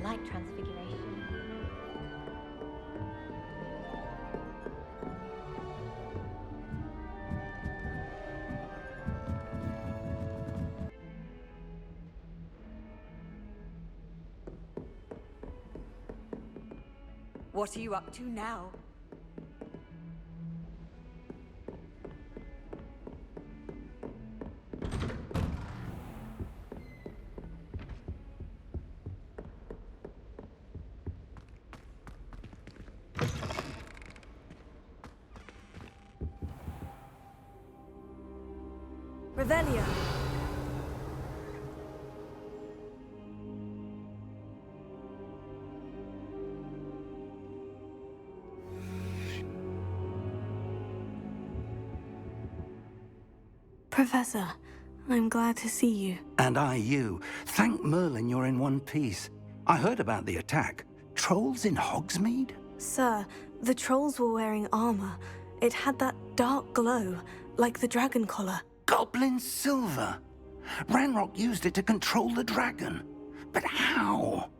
light transfiguration. What are you up to now? Revelio. Professor, I'm glad to see you. And I you. Thank Merlin you're in one piece. I heard about the attack. Trolls in Hogsmeade? Sir, the trolls were wearing armor. It had that dark glow, like the dragon collar. Goblin silver! Ranrock used it to control the dragon. But how?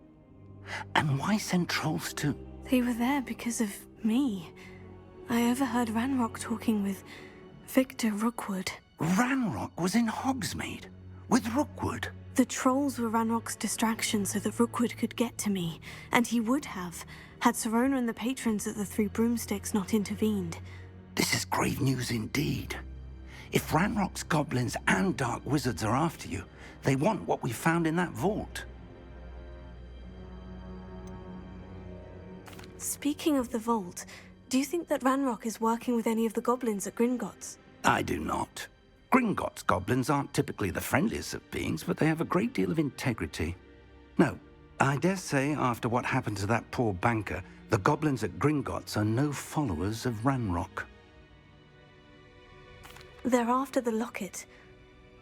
And why send trolls to... They were there because of me. I overheard Ranrock talking with Victor Rookwood. Ranrock was in Hogsmeade? With Rookwood? The trolls were Ranrock's distraction so that Rookwood could get to me. And he would have, had Sirona and the patrons at the Three Broomsticks not intervened. This is grave news indeed. If Ranrock's goblins and dark wizards are after you, they want what we found in that vault. Speaking of the vault, do you think that Ranrock is working with any of the goblins at Gringotts? I do not. Gringotts goblins aren't typically the friendliest of beings, but they have a great deal of integrity. No, I dare say after what happened to that poor banker, the goblins at Gringotts are no followers of Ranrock. They're after the locket.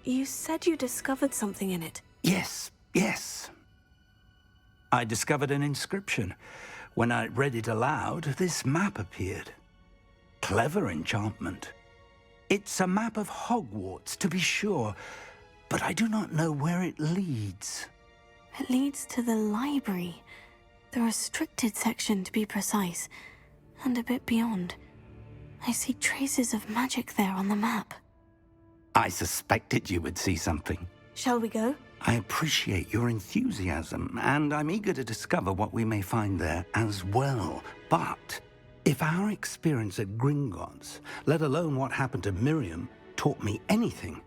You said you discovered something in it. Yes. I discovered an inscription. When I read it aloud, this map appeared. Clever enchantment. It's a map of Hogwarts, to be sure, but I do not know where it leads. It leads to the library. The restricted section, to be precise, and a bit beyond. I see traces of magic there on the map. I suspected you would see something. Shall we go? I appreciate your enthusiasm, and I'm eager to discover what we may find there as well. But if our experience at Gringotts, let alone what happened to Miriam, taught me anything,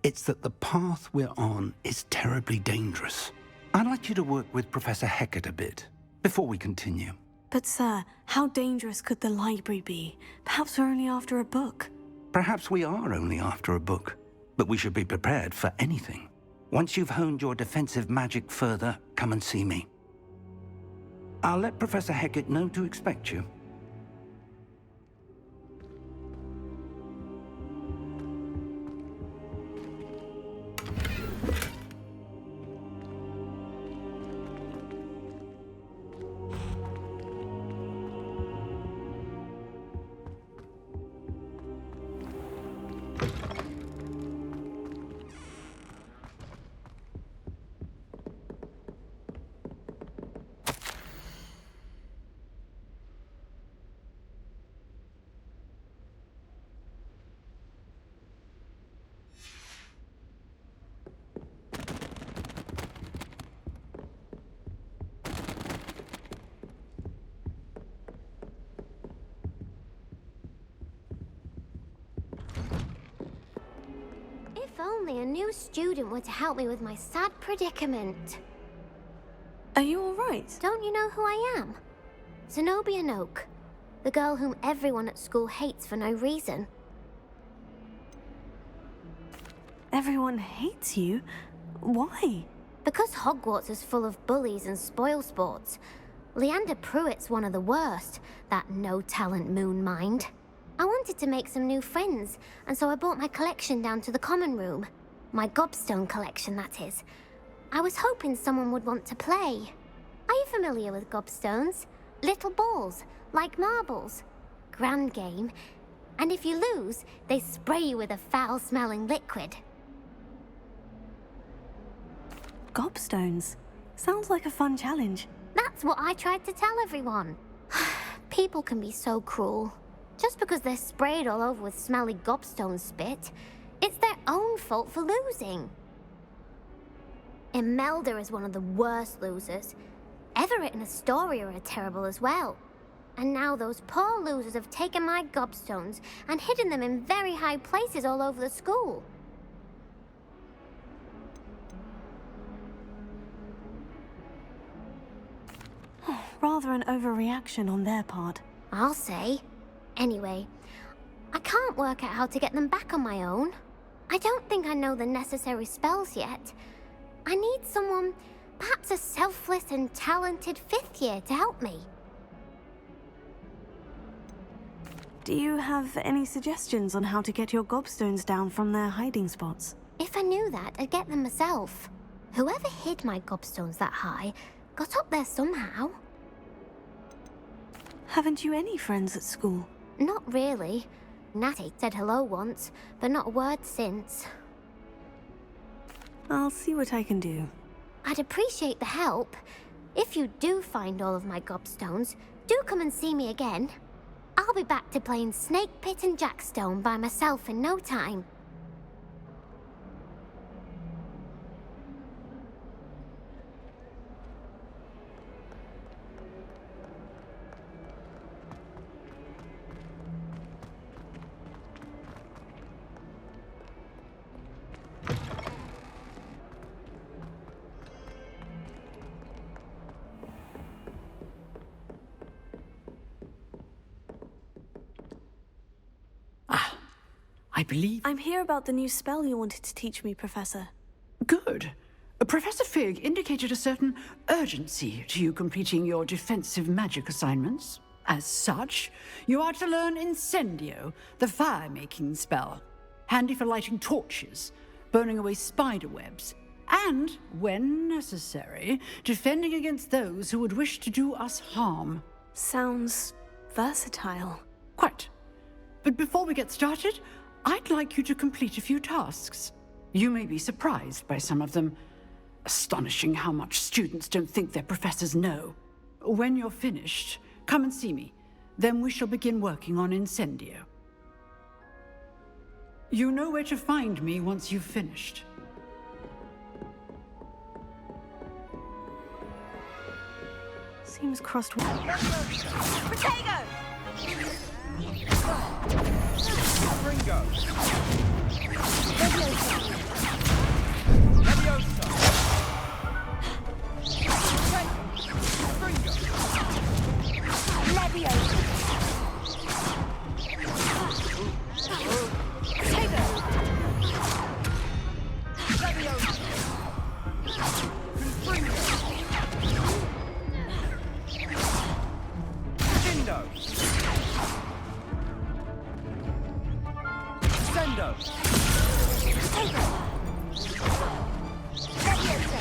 it's that the path we're on is terribly dangerous. I'd like you to work with Professor Hecat a bit before we continue. But sir, how dangerous could the library be? Perhaps we're only after a book. Perhaps we are only after a book, but we should be prepared for anything. Once you've honed your defensive magic further, come and see me. I'll let Professor Hecat know to expect you. If only a new student were to help me with my sad predicament. Are you all right? Don't you know who I am? Zenobia Noak, the girl whom everyone at school hates for no reason. Everyone hates you? Why? Because Hogwarts is full of bullies and spoilsports. Leander Pruitt's one of the worst, that no-talent moon mind. I wanted to make some new friends, and so I brought my collection down to the common room. My gobstone collection, that is. I was hoping someone would want to play. Are you familiar with gobstones? Little balls, like marbles. Grand game. And if you lose, they spray you with a foul-smelling liquid. Gobstones? Sounds like a fun challenge. That's what I tried to tell everyone. People can be so cruel. Just because they're sprayed all over with smelly gobstone spit, it's their own fault for losing. Imelda is one of the worst losers. Everett and Astoria are terrible as well. And now those poor losers have taken my gobstones and hidden them in very high places all over the school. Rather an overreaction on their part. I'll say. Anyway, I can't work out how to get them back on my own. I don't think I know the necessary spells yet. I need someone, perhaps a selfless and talented 5th year to help me. Do you have any suggestions on how to get your gobstones down from their hiding spots? If I knew that, I'd get them myself. Whoever hid my gobstones that high got up there somehow. Haven't you any friends at school? Not really. Natty said hello once, but not a word since. I'll see what I can do. I'd appreciate the help. If you do find all of my gobstones, do come and see me again. I'll be back to playing Snake Pit and Jackstone by myself in no time. I believe... I'm here about the new spell you wanted to teach me, Professor. Good. Professor Fig indicated a certain urgency to you completing your defensive magic assignments. As such, you are to learn Incendio, the fire-making spell. Handy for lighting torches, burning away spider webs, and, when necessary, defending against those who would wish to do us harm. Sounds versatile. Quite. But before we get started, I'd like you to complete a few tasks. You may be surprised by some of them. Astonishing how much students don't think their professors know. When you're finished, come and see me. Then we shall begin working on Incendio. You know where to find me once you've finished. Seems crossed. Potato! Ringo! Leviosa! Ringo! Leviosa! Potato! Leviosa! Ringo! Dindo! Sendo! Potato! Leviosa!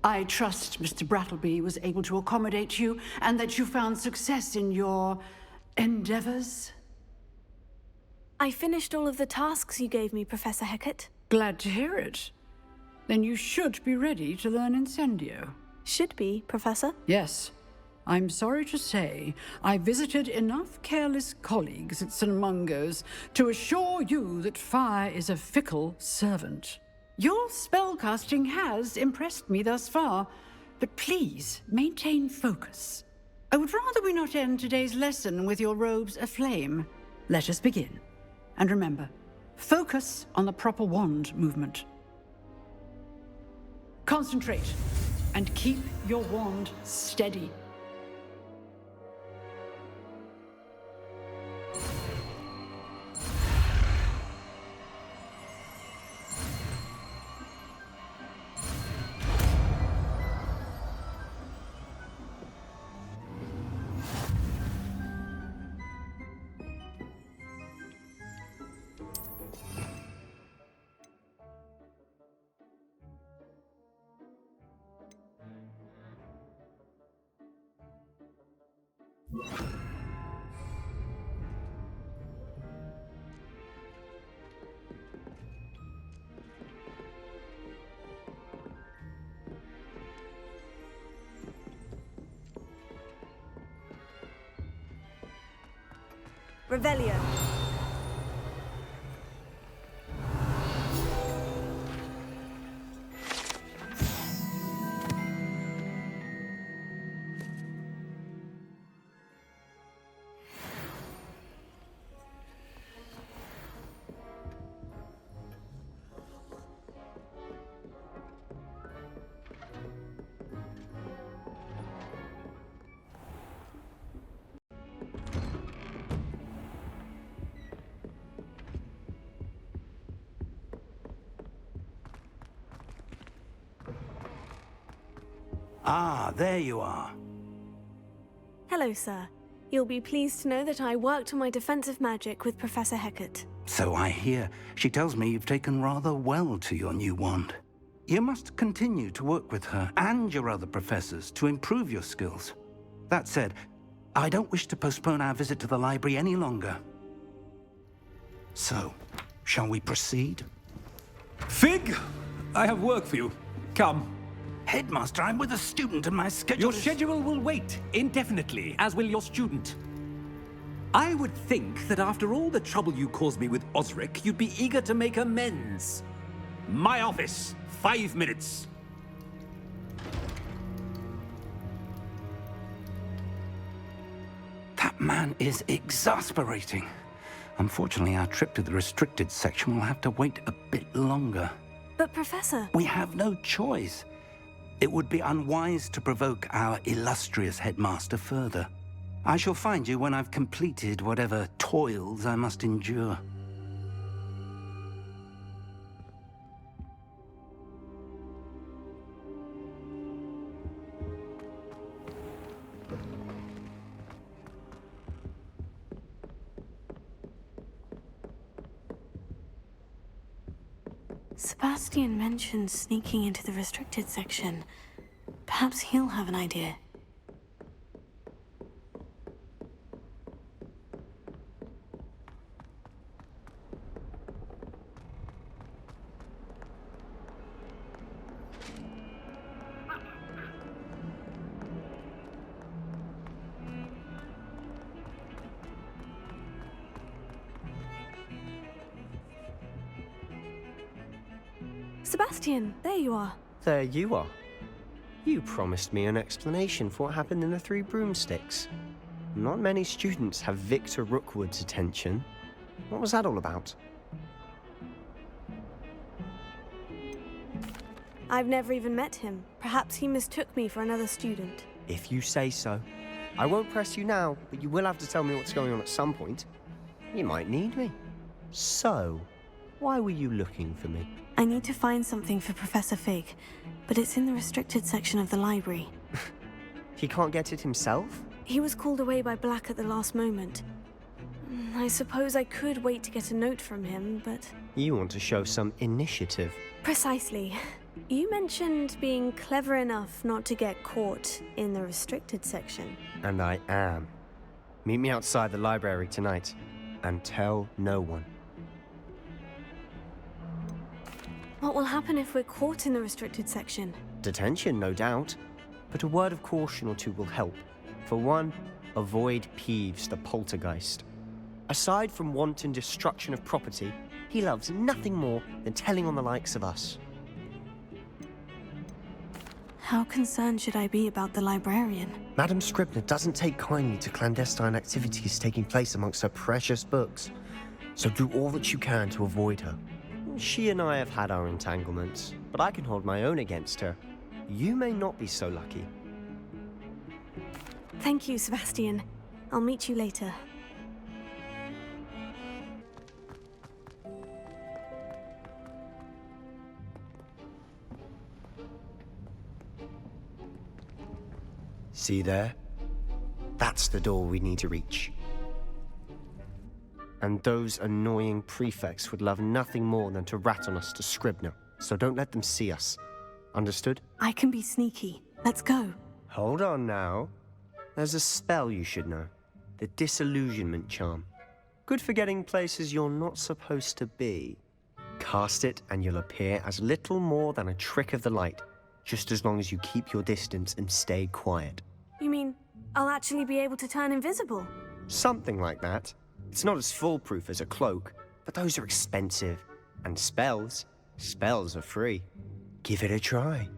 I trust Mr. Brattleby was able to accommodate you and that you found success in your endeavors. I finished all of the tasks you gave me, Professor Hecat. Glad to hear it. Then you should be ready to learn Incendio. Should be, Professor. Yes. I'm sorry to say, I visited enough careless colleagues at St. Mungo's to assure you that fire is a fickle servant. Your spellcasting has impressed me thus far, but please maintain focus. I would rather we not end today's lesson with your robes aflame. Let us begin. And remember, focus on the proper wand movement. Concentrate, and keep your wand steady. Revelio. Ah, there you are. Hello, sir. You'll be pleased to know that I worked on my defensive magic with Professor Hecat. So I hear. She tells me you've taken rather well to your new wand. You must continue to work with her and your other professors to improve your skills. That said, I don't wish to postpone our visit to the library any longer. So, shall we proceed? Fig! I have work for you. Come. Headmaster, I'm with a student and my schedule Your is... schedule will wait indefinitely, as will your student. I would think that after all the trouble you caused me with Osric, you'd be eager to make amends. My office, 5 minutes. That man is exasperating. Unfortunately, our trip to the restricted section will have to wait a bit longer. But, Professor... We have no choice. It would be unwise to provoke our illustrious headmaster further. I shall find you when I've completed whatever toils I must endure. Sebastian mentioned sneaking into the restricted section. Perhaps he'll have an idea. Sebastian, there you are. There you are. You promised me an explanation for what happened in the Three Broomsticks. Not many students have Victor Rookwood's attention. What was that all about? I've never even met him. Perhaps he mistook me for another student. If you say so. I won't press you now, but you will have to tell me what's going on at some point. You might need me. So, why were you looking for me? I need to find something for Professor Fig, but it's in the restricted section of the library. He can't get it himself? He was called away by Black at the last moment. I suppose I could wait to get a note from him, but... You want to show some initiative. Precisely. You mentioned being clever enough not to get caught in the restricted section. And I am. Meet me outside the library tonight, and tell no one. What will happen if we're caught in the restricted section? Detention, no doubt. But a word of caution or two will help. For one, avoid Peeves, the poltergeist. Aside from wanton destruction of property, he loves nothing more than telling on the likes of us. How concerned should I be about the librarian? Madame Scribner doesn't take kindly to clandestine activities taking place amongst her precious books. So do all that you can to avoid her. She and I have had our entanglements, but I can hold my own against her. You may not be so lucky. Thank you, Sebastian. I'll meet you later. See there? That's the door we need to reach. And those annoying prefects would love nothing more than to rat on us to Scribner, so don't let them see us. Understood? I can be sneaky. Let's go. Hold on now. There's a spell you should know. The disillusionment charm. Good for getting places you're not supposed to be. Cast it and you'll appear as little more than a trick of the light, just as long as you keep your distance and stay quiet. You mean I'll actually be able to turn invisible? Something like that. It's not as foolproof as a cloak, but those are expensive. And spells are free. Give it a try.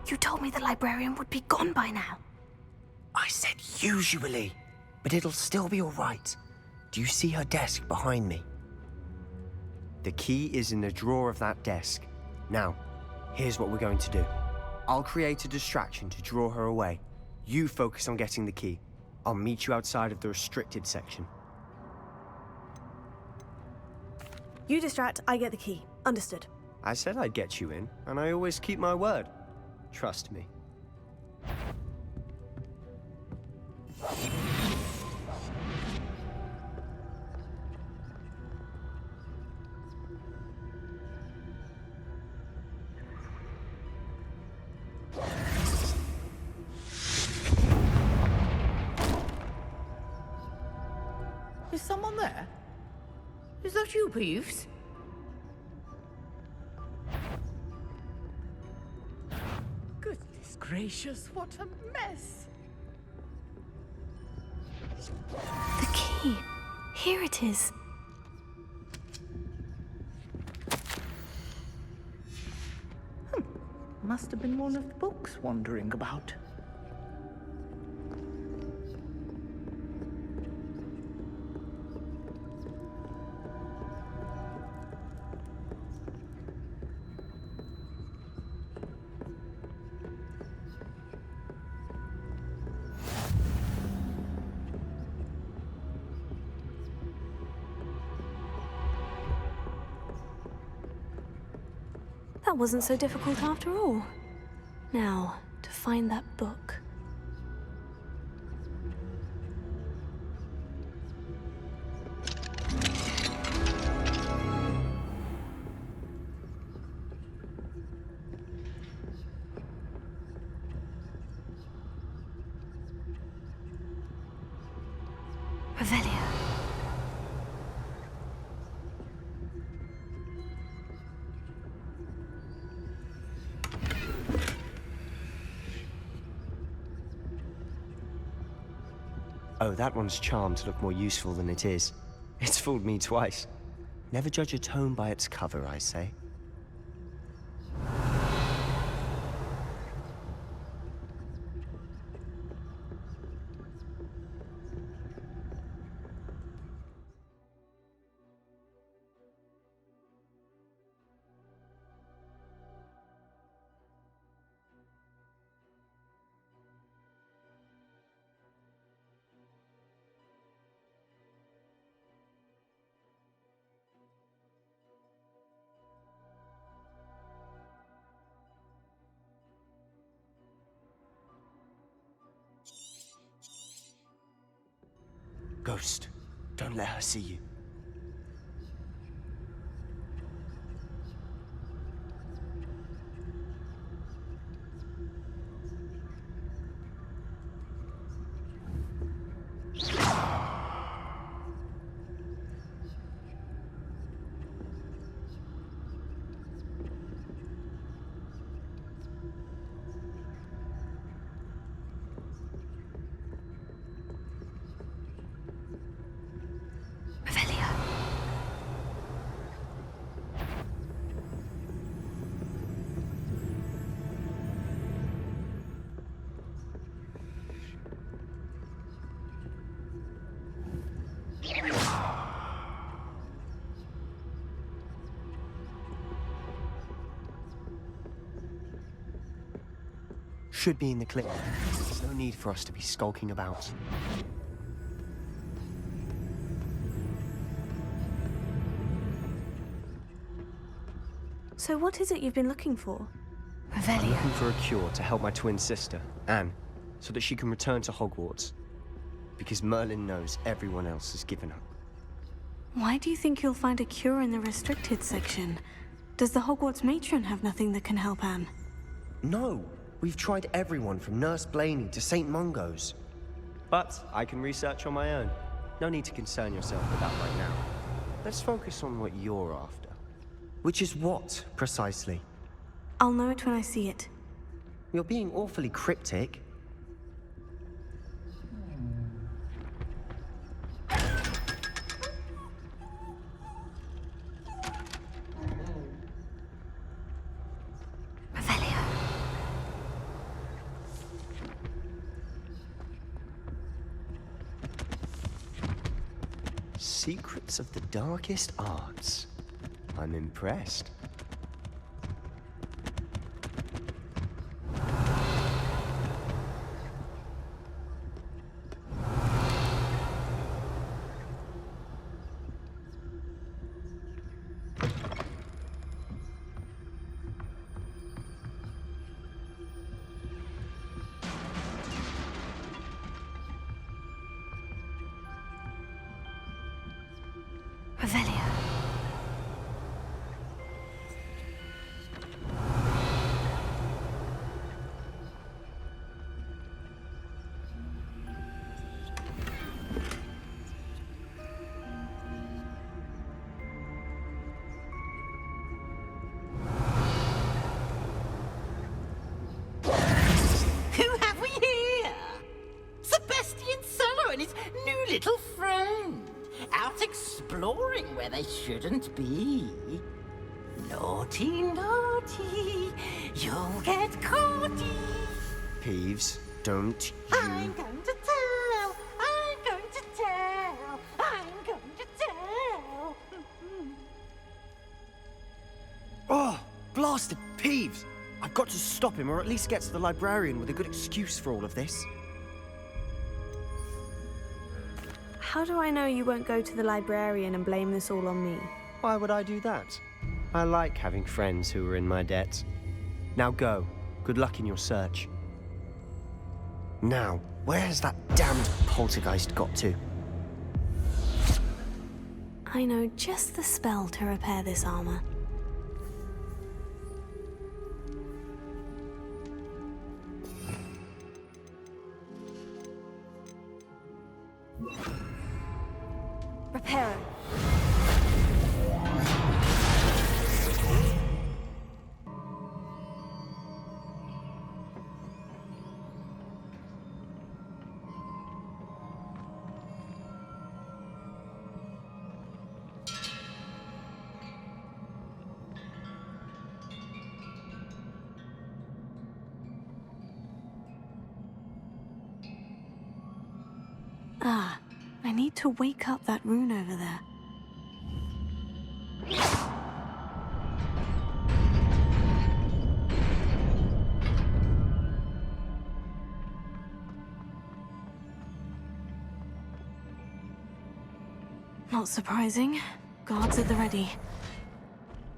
You told me the librarian would be gone by now. I said usually, but it'll still be all right. Do you see her desk behind me? The key is in the drawer of that desk. Now, here's what we're going to do. I'll create a distraction to draw her away. You focus on getting the key. I'll meet you outside of the restricted section. You distract, I get the key. Understood. I said I'd get you in, and I always keep my word. Trust me. Is someone there? Is that you, Peeves? Goodness gracious, what a mess! The key. Here it is. Must have been one of the books wandering about. That wasn't so difficult after all. Now, to find that book. Revelio. Oh, that one's charmed to look more useful than it is. It's fooled me twice. Never judge a tome by its cover, I say. Ghost, don't let her see you. should be in the clear. There's no need for us to be skulking about. So what is it you've been looking for? I'm Revelio. looking for a cure to help my twin sister, Anne, so that she can return to Hogwarts. Because Merlin knows everyone else has given up. Why do you think you'll find a cure in the restricted section? Does the Hogwarts matron have nothing that can help Anne? No, we've tried everyone from Nurse Blaney to St. Mungo's. But I can research on my own. No need to concern yourself with that right now. Let's focus on what you're after. Which is what, precisely? I'll know it when I see it. You're being awfully cryptic. Revelio. Secrets of the darkest arts. I'm impressed. Revelio. Who have we here? Sebastian Solo and his new little friend. Out exploring where they shouldn't be. Naughty, naughty, you'll get caughty. Peeves, don't I'm you... going to tell, I'm going to tell, I'm going to tell. Oh, blasted Peeves! I've got to stop him, or at least get to the librarian with a good excuse for all of this. How do I know you won't go to the librarian and blame this all on me? Why would I do that? I like having friends who are in my debt. Now go. Good luck in your search. Now, where has that damned poltergeist got to? I know just the spell to repair this armor. Reparo. Ah, I need to wake up that rune over there. Not surprising. Guards at the ready.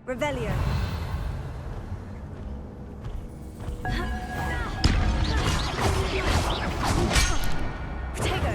Revelio. Protego.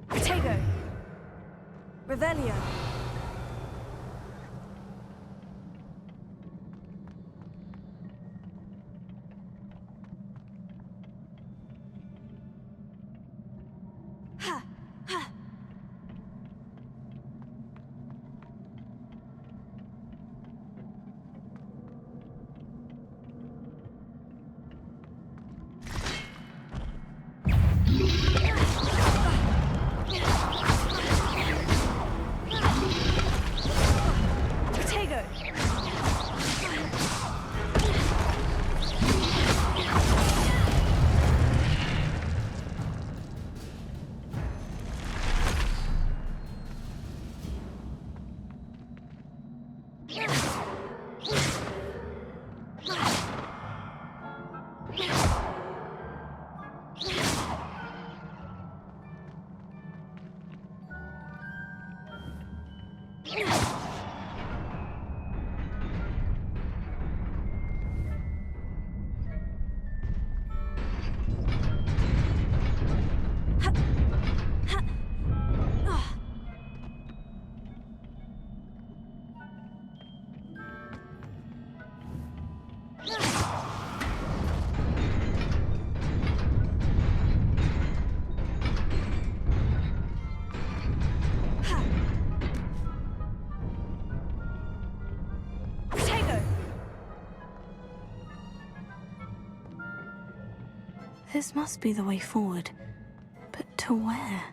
Protego. Revelio. This must be the way forward. But to where?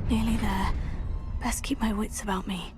Nearly there. Best keep my wits about me.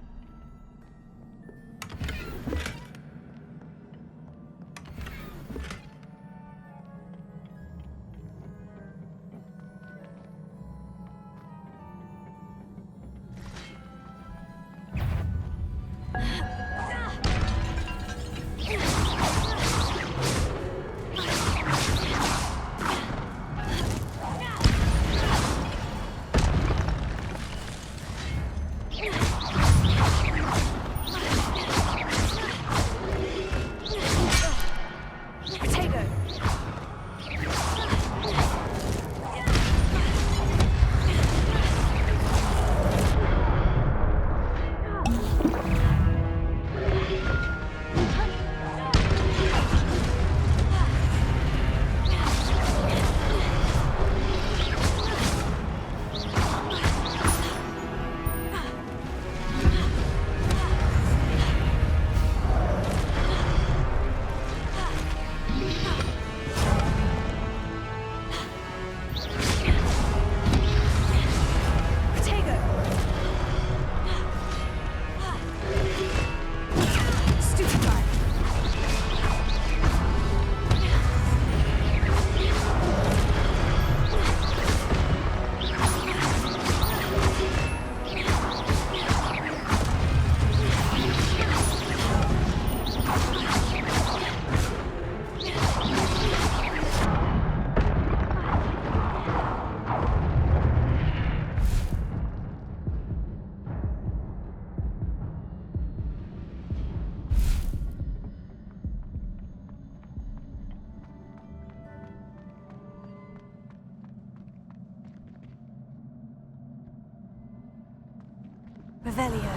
Revelio.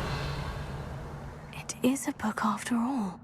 It is a book after all.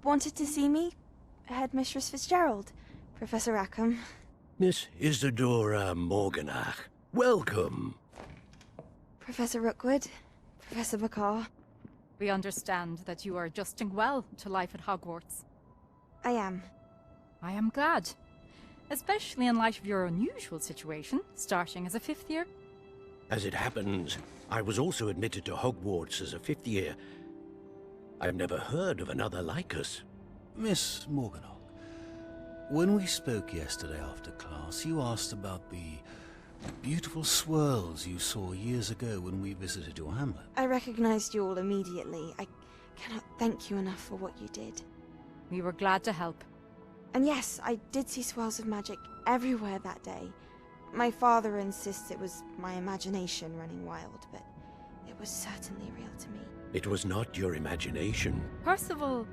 wanted to see me? Headmistress Fitzgerald, Professor Rackham. Miss Isadora Morganach, welcome. Professor Rookwood, Professor McCaw. We understand that you are adjusting well to life at Hogwarts. I am. I am glad. Especially in light of your unusual situation, starting as a 5th year. As it happens, I was also admitted to Hogwarts as a 5th year. I've never heard of another like us. Miss Morganach, when we spoke yesterday after class, you asked about the beautiful swirls you saw years ago when we visited your hamlet. I recognized you all immediately. I cannot thank you enough for what you did. We were glad to help. And yes, I did see swirls of magic everywhere that day. My father insists it was my imagination running wild, but it was certainly real to me. It was not your imagination. Percival,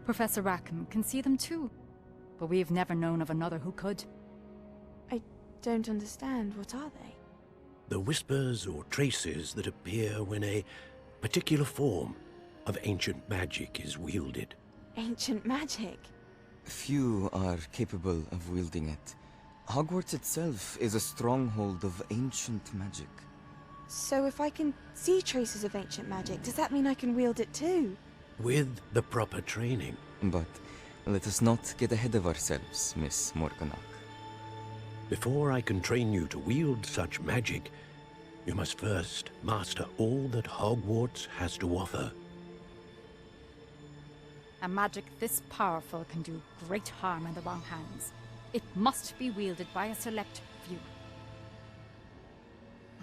Professor Rackham can see them too. But we have never known of another who could. I don't understand. What are they? The whispers or traces that appear when a particular form of ancient magic is wielded. Ancient magic? Few are capable of wielding it. Hogwarts itself is a stronghold of ancient magic. So if I can see traces of ancient magic, does that mean I can wield it too? With the proper training. But let us not get ahead of ourselves, Miss Morganach. Before I can train you to wield such magic, you must first master all that Hogwarts has to offer. A magic this powerful can do great harm in the wrong hands. It must be wielded by a select few.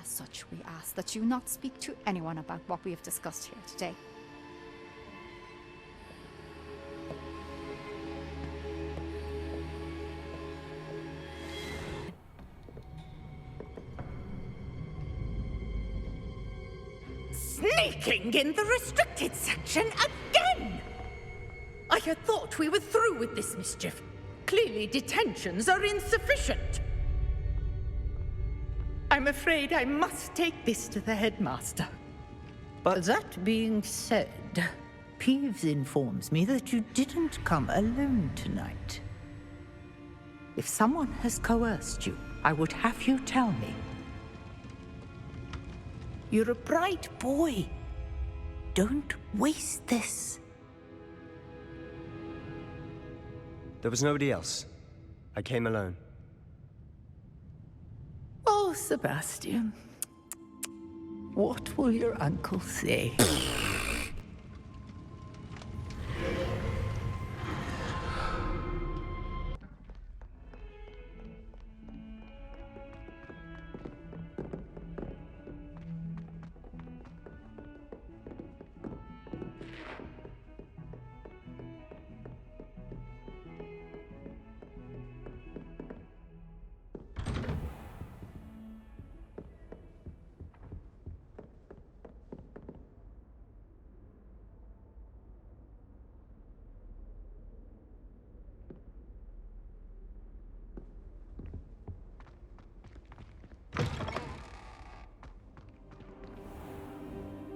As such, we ask that you not speak to anyone about what we have discussed here today. Sneaking in the restricted section again! I had thought we were through with this mischief. Clearly detentions are insufficient. I'm afraid I must take this to the headmaster. But that being said, Peeves informs me that you didn't come alone tonight. If someone has coerced you, I would have you tell me. You're a bright boy. Don't waste this. There was nobody else. I came alone. Oh, Sebastian. What will your uncle say?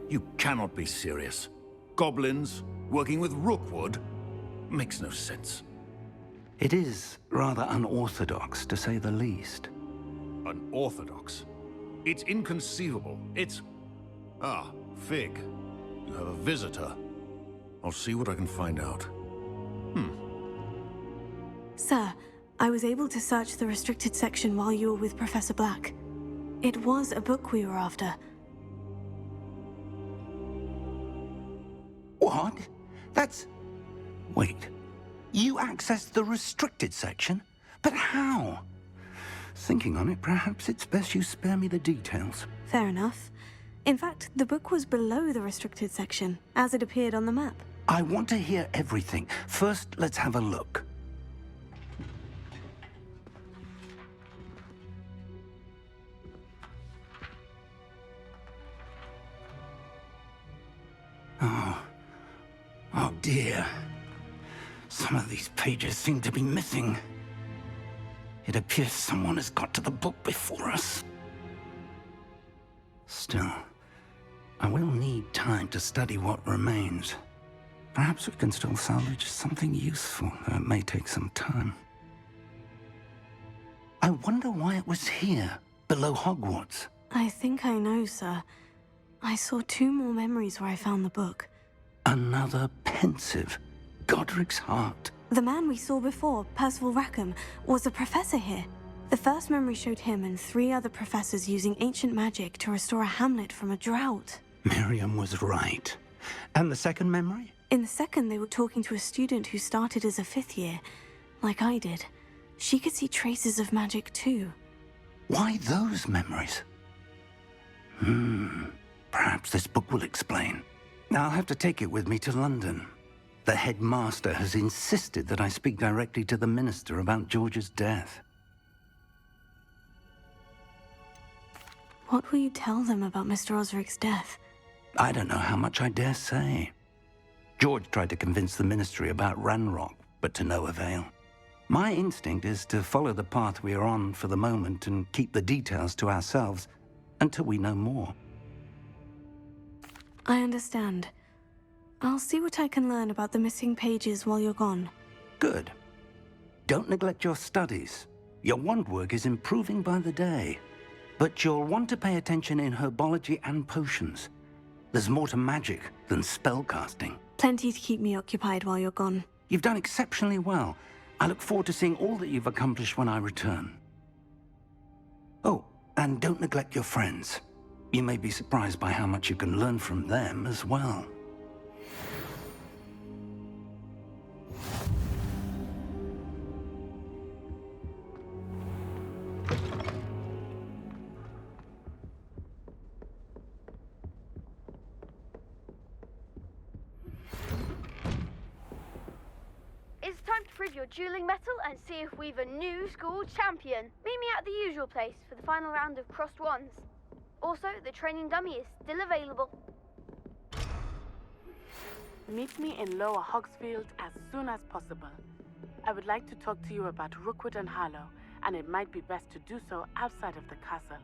You cannot be serious. Goblins working with Rookwood? Makes no sense. It is rather unorthodox, to say the least. Unorthodox? It's inconceivable. It's... Ah, Fig. You have a visitor. I'll see what I can find out. Sir, I was able to search the restricted section while you were with Professor Black. It was a book we were after. What? That's... Wait. You accessed the restricted section? But how? Thinking on it, perhaps it's best you spare me the details. Fair enough. In fact, the book was below the restricted section, as it appeared on the map. I want to hear everything. First, let's have a look. Oh dear. Some of these pages seem to be missing. It appears someone has got to the book before us. Still, I will need time to study what remains. Perhaps we can still salvage something useful, though it may take some time. I wonder why it was here, below Hogwarts. I think I know, sir. I saw 2 more memories where I found the book. Another pensive. Godric's heart. The man we saw before, Percival Rackham, was a professor here. The first memory showed him and 3 other professors using ancient magic to restore a hamlet from a drought. Miriam was right. And the second memory? In the second, they were talking to a student who started as a 5th year, like I did. She could see traces of magic too. Why those memories? Perhaps this book will explain. I'll have to take it with me to London. The headmaster has insisted that I speak directly to the minister about George's death. What will you tell them about Mr. Osric's death? I don't know how much I dare say. George tried to convince the ministry about Ranrock, but to no avail. My instinct is to follow the path we are on for the moment and keep the details to ourselves until we know more. I understand. I'll see what I can learn about the missing pages while you're gone. Good. Don't neglect your studies. Your wand work is improving by the day. But you'll want to pay attention in herbology and potions. There's more to magic than spellcasting. Plenty to keep me occupied while you're gone. You've done exceptionally well. I look forward to seeing all that you've accomplished when I return. Oh, and don't neglect your friends. You may be surprised by how much you can learn from them as well. It's time to prove your dueling mettle and see if we've a new school champion. Meet me at the usual place for the final round of crossed wands. Also, the training dummy is still available. Meet me in Lower Hogsfield as soon as possible. I would like to talk to you about Rookwood and Harlow, and it might be best to do so outside of the castle.